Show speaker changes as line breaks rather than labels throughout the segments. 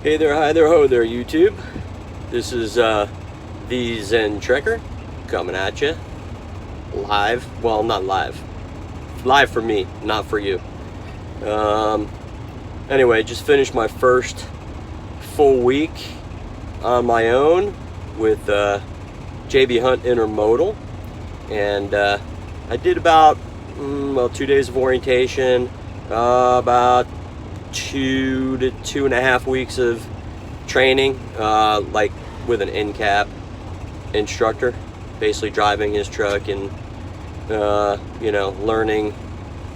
Hey there, hi there, ho there, YouTube. This is the Zen Trekker coming at you live. Well, not live. Live for me, not for you. Anyway, just finished my first full week on my own with JB Hunt Intermodal, and I did about 2 days of orientation, about 2 to 2.5 weeks of training, like with an in-cab instructor, basically driving his truck and learning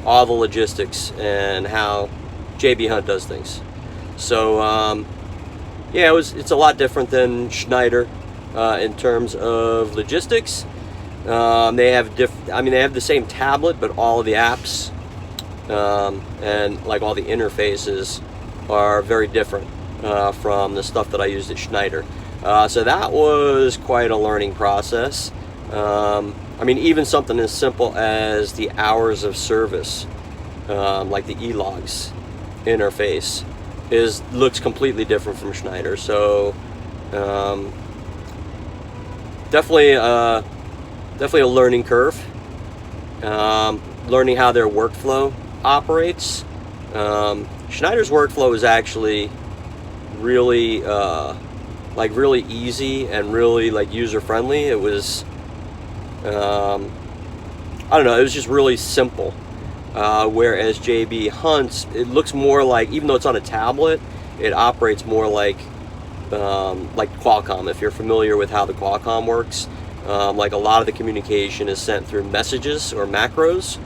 all the logistics and how JB Hunt does things. So yeah, it's a lot different than Schneider in terms of logistics. They have they have the same tablet, but all of the apps and like all the interfaces are very different from the stuff that I used at Schneider. So that was quite a learning process. Even something as simple as the hours of service, like the e-logs interface, looks completely different from Schneider. So definitely a learning curve. Learning how their workflow operates. Schneiders Workflow is actually really really easy and really user friendly. It was I don't know, it was just really simple. Whereas JB Hunt's, it looks more like, even though it's on a tablet, it operates more like Qualcomm. If you're familiar with how the Qualcomm works, like a lot of the communication is sent through messages or macros.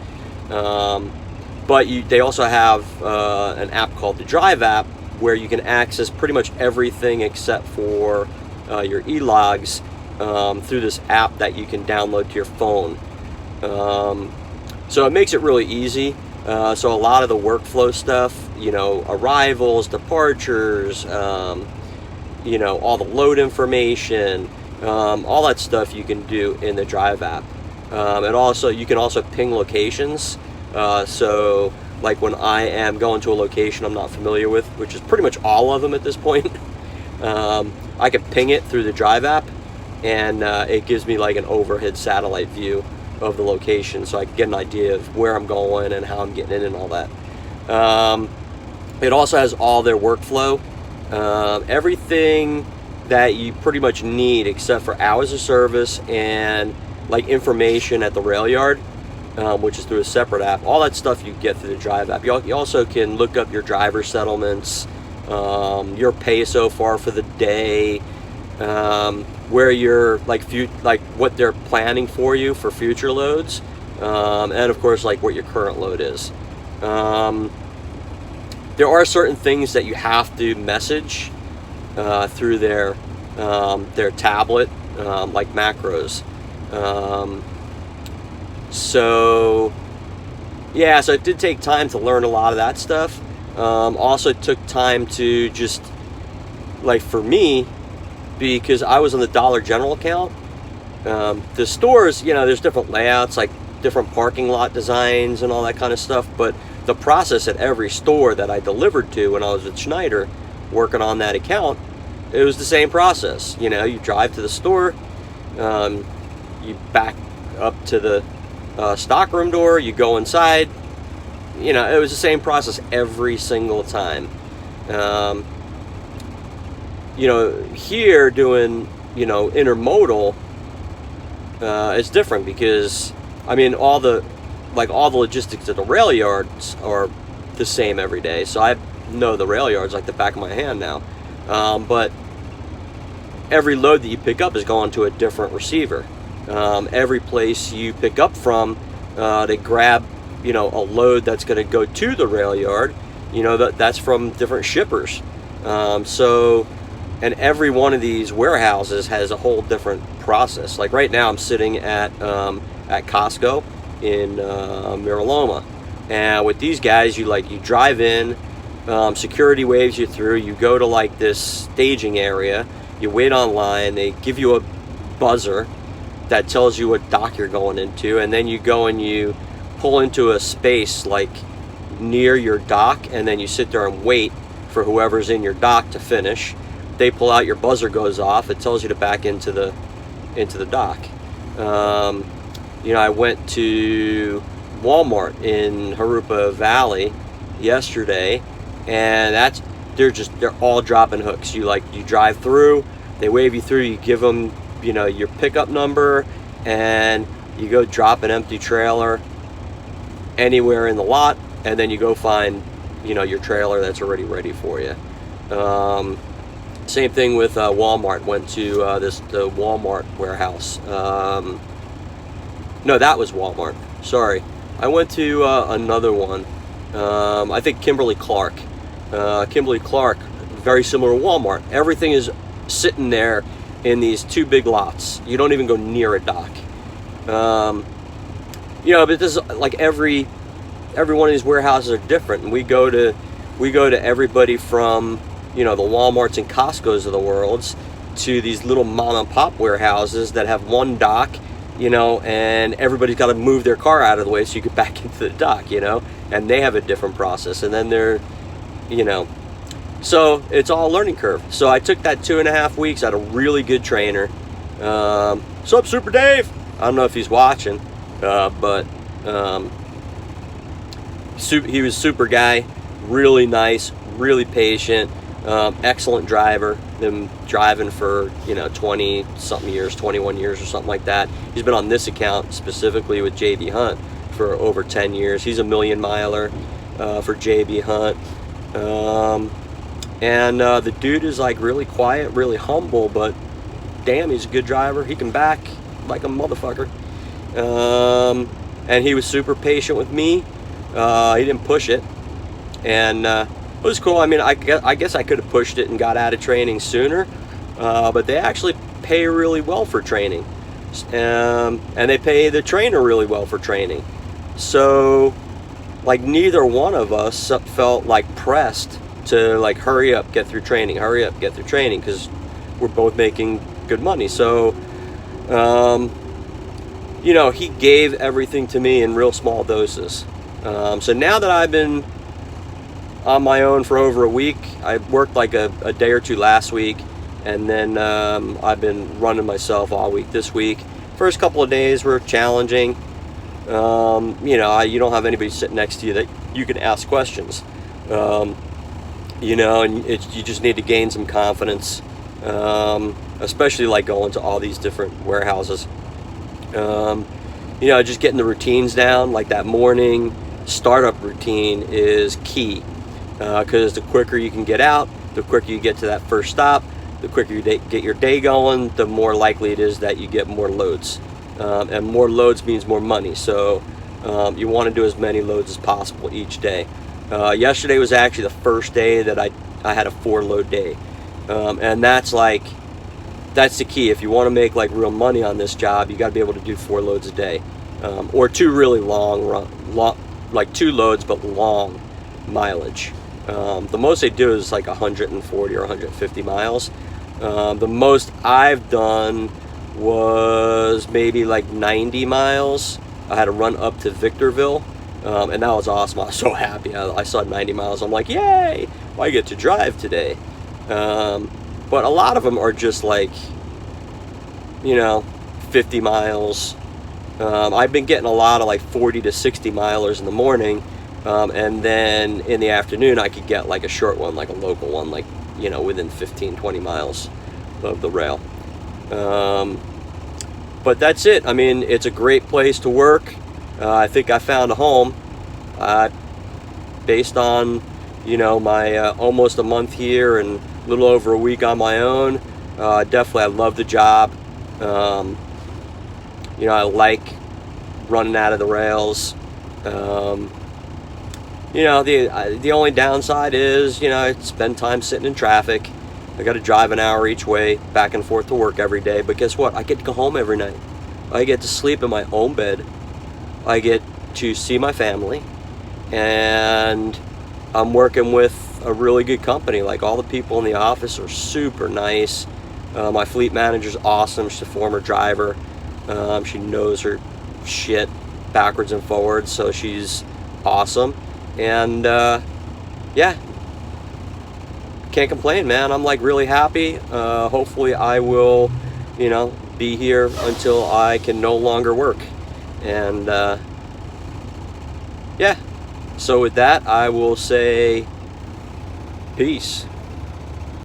But they also have an app called the Drive app, where you can access pretty much everything except for your e-logs through this app that you can download to your phone. So it makes it really easy. So a lot of the workflow stuff, arrivals, departures, all the load information, all that stuff you can do in the Drive app. And also, you can also ping locations. So like when I am going to a location I'm not familiar with, which is pretty much all of them at this point, I can ping it through the Drive app, and it gives me like an overhead satellite view of the location, so I can get an idea of where I'm going and how I'm getting in and all that. It also has all their workflow, everything that you pretty much need except for hours of service and like information at the rail yard, which is through a separate app. All that stuff you get through the Drive app. You also can look up your driver settlements, your pay so far for the day, where you're what they're planning for you for future loads, and of course like what your current load is. There are certain things that you have to message through their tablet, like macros. So it did take time to learn a lot of that stuff. Also took time to just, for me, because I was on the Dollar General account, the stores, there's different layouts, like different parking lot designs and all that kind of stuff, but the process at every store that I delivered to when I was at Schneider working on that account, it was the same process. You drive to the store, you back up to the stockroom door, you go inside. It was the same process every single time. Here doing intermodal, it's different because all the logistics at the rail yards are the same every day, so I know the rail yards like the back of my hand now. But every load that you pick up is going to a different receiver. Every place you pick up from, they grab a load that's going to go to the rail yard, that's from different shippers. And every one of these warehouses has a whole different process. Like right now I'm sitting at Costco in Miraloma, and with these guys, you drive in, security waves you through, you go to this staging area, you wait online, they give you a buzzer that tells you what dock you're going into, and then you go and you pull into a space near your dock, and then you sit there and wait for for whoever's in your dock to finish. They pull out, your buzzer goes off, it tells you to back into the dock. You know, I went to Walmart in Harupa Valley yesterday, and they're all dropping hooks. You drive through, they wave you through, you give them, you know, your pickup number, and you go drop an empty trailer anywhere in the lot, and then you go find, you know, your trailer that's already ready for you. Same thing with Walmart. Went to the Walmart warehouse. No, that was Walmart. Sorry, I went to another one. I think Kimberly-Clark. Kimberly-Clark, very similar to Walmart. Everything is sitting there in these two big lots. You don't even go near a dock. You know, but this is like every one of these warehouses are different, and we go to everybody from, you know, the Walmarts and Costco's of the world to these little mom and pop warehouses that have one dock, you know, and everybody's got to move their car out of the way so you get back into the dock, you know, and they have a different process, and then they're, you know, so it's all a learning curve. So I took that 2.5 weeks. I had a really good trainer. Sup, Super Dave? I don't know if he's watching, but he was super guy, really nice, really patient, excellent driver. Been driving for, you know, 20 something years, 21 years or something like that. He's been on this account specifically with JB Hunt for over 10 years. He's a million miler for JB Hunt. And the dude is like really quiet, really humble, but damn, he's a good driver. He can back like a motherfucker. And he was super patient with me. He didn't push it, and it was cool. I mean, I guess I could have pushed it and got out of training sooner, but they actually pay really well for training, and they pay the trainer really well for training. So, like, neither one of us felt like pressed to like hurry up, get through training, hurry up, get through training, because we're both making good money. So, you know, he gave everything to me in real small doses. So now that I've been on my own for over a week, I worked like a day or two last week, and then I've been running myself all week this week. First couple of days were challenging. You know, you don't have anybody sitting next to you that you can ask questions. You know, and you just need to gain some confidence, especially like going to all these different warehouses. You know, just getting the routines down, like that morning startup routine is key, because the quicker you can get out, the quicker you get to that first stop, the quicker you get your day going, the more likely it is that you get more loads, and more loads means more money. So you want to do as many loads as possible each day. Yesterday was actually the first day that I had a 4-load day, and that's the key. If you want to make like real money on this job, you got to be able to do 4 loads a day, or 2 really long, like 2 loads but long mileage. The most they do is like 140 or 150 miles. The most I've done was maybe like 90 miles. I had to run up to Victorville, and that was awesome. I was so happy. I saw 90 miles. I'm like, yay! I get to drive today. But a lot of them are just like, you know, 50 miles. I've been getting a lot of like 40 to 60 milers in the morning, and then in the afternoon I could get like a short one, like a local one, like, you know, within 15-20 miles of the rail. But that's it. I mean, it's a great place to work. I think I found a home based on, you know, my almost a month here and a little over a week on my own. Definitely, I love the job. You know, I like running out of the rails. You know, the only downside is, you know, I spend time sitting in traffic. I got to drive an hour each way back and forth to work every day. But guess what? I get to go home every night. I get to sleep in my own bed. I get to see my family, and I'm working with a really good company. Like, all the people in the office are super nice. My fleet manager's awesome. She's a former driver. She knows her shit backwards and forwards, so she's awesome. And yeah, can't complain, man. I'm like really happy. Hopefully I will, you know, be here until I can no longer work. And yeah, so with that, I will say peace.